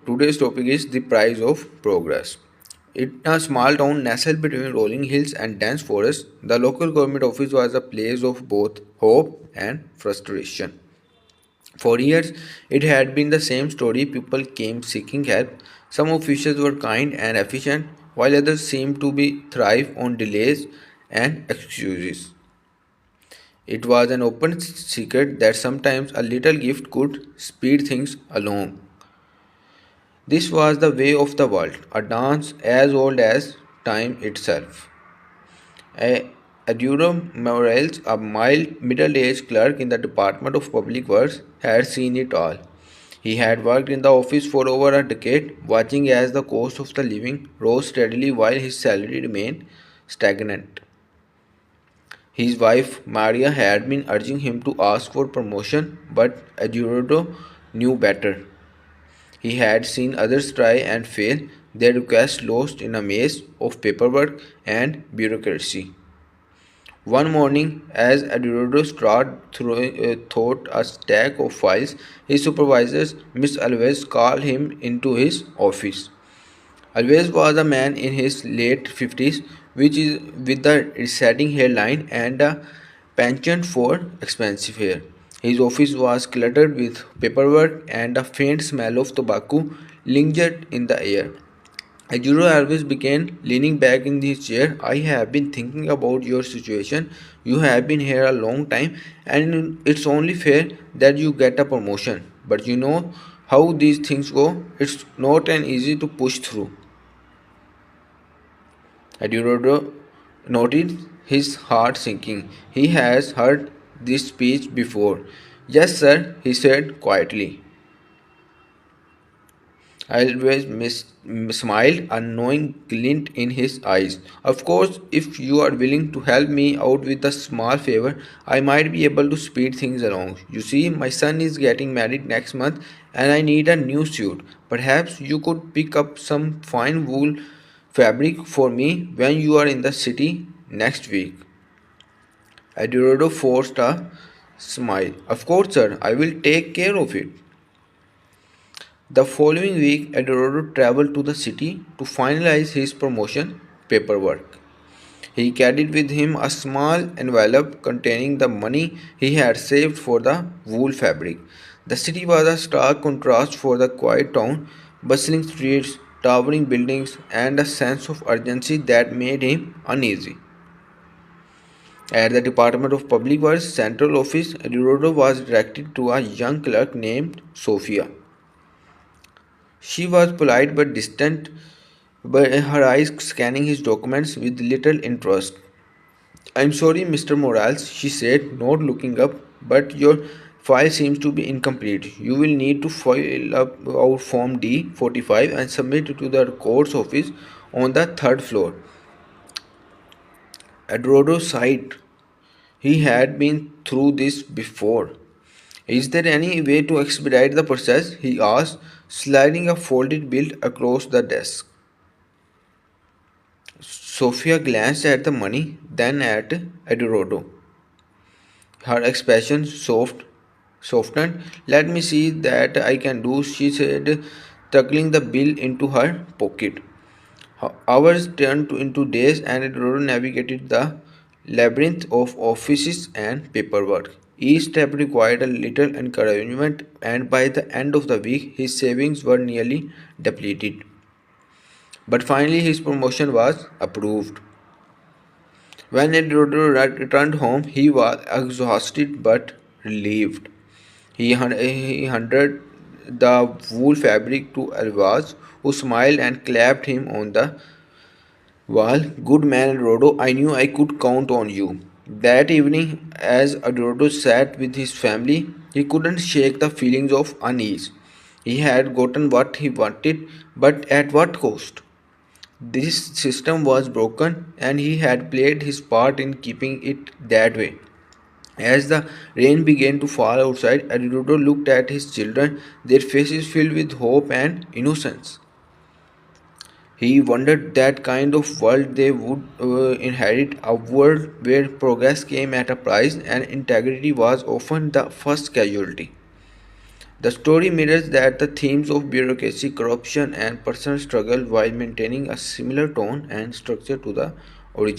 Today's topic is the price of progress. In a small town nestled between rolling hills and dense forests, the local government office was a place of both hope and frustration. For years, it had been the same story. People came seeking help. Some officials were kind and efficient, while others seemed to be thrive on delays and excuses. It was an open secret that sometimes a little gift could speed things along. This was the way of the world, a dance as old as time itself. Aduro Morales, a mild middle-aged clerk in the Department of Public Works, had seen it all. He had worked in the office for over a decade, watching as the cost of the living rose steadily while his salary remained stagnant. His wife Maria had been urging him to ask for promotion, but Eduardo knew better. He had seen others try and fail, their requests lost in a maze of paperwork and bureaucracy. One morning, as Eduardo strode through a stack of files, his supervisor, Miss Alves, called him into his office. Alves was a man in his late 50s, which is with a receding hairline and a penchant for expensive hair. His office was cluttered with paperwork, and a faint smell of tobacco lingered in the air. Ajuro always began leaning back in his chair. I have been thinking about your situation. You have been here a long time, and it's only fair that you get a promotion. But you know how these things go. It's not an easy to push through. Eduardo noted his heart sinking. He has heard this speech before. Yes, sir, he said quietly. Smiled, a knowing glint in his eyes. Of course, if you are willing to help me out with a small favor, I might be able to speed things along. You see, my son is getting married next month and I need a new suit. Perhaps you could pick up some fine wool fabric for me when you are in the city next week. Eduardo forced a smile. Of course, sir, I will take care of it. The following week, Eduardo traveled to the city to finalize his promotion paperwork. He carried with him a small envelope containing the money he had saved for the wool fabric. The city was a stark contrast for the quiet town, bustling streets, towering buildings, and a sense of urgency that made him uneasy. At the Department of Public Works Central Office, Eduardo was directed to a young clerk named Sophia. She was polite but distant, but her eyes scanning his documents with little interest. I'm sorry, Mr. Morales, she said, not looking up, but your file seems to be incomplete. You will need to fill up our Form D45 and submit it to the records office on the third floor. Eduardo sighed. He had been through this before. Is there any way to expedite the process? He asked, sliding a folded bill across the desk. Sophia glanced at the money, then at Eduardo. Her expression softened. Let me see that I can do, she said, tucking the bill into her pocket. Hours turned into days, and Eduardo navigated the labyrinth of offices and paperwork. Each step required a little encouragement, and by the end of the week, his savings were nearly depleted. But finally, his promotion was approved. When Eduardo returned home, he was exhausted but relieved. He handed the wool fabric to Alvaz, who smiled and clapped him on the wall. Good man, Eduardo, I knew I could count on you. That evening, as Eduardo sat with his family, he couldn't shake the feelings of unease. He had gotten what he wanted, but at what cost? This system was broken, and he had played his part in keeping it that way. As the rain began to fall outside, Eduardo looked at his children, their faces filled with hope and innocence. He wondered that kind of world they would inherit, a world where progress came at a price and integrity was often the first casualty. The story mirrors that the themes of bureaucracy, corruption, and personal struggle while maintaining a similar tone and structure to the original.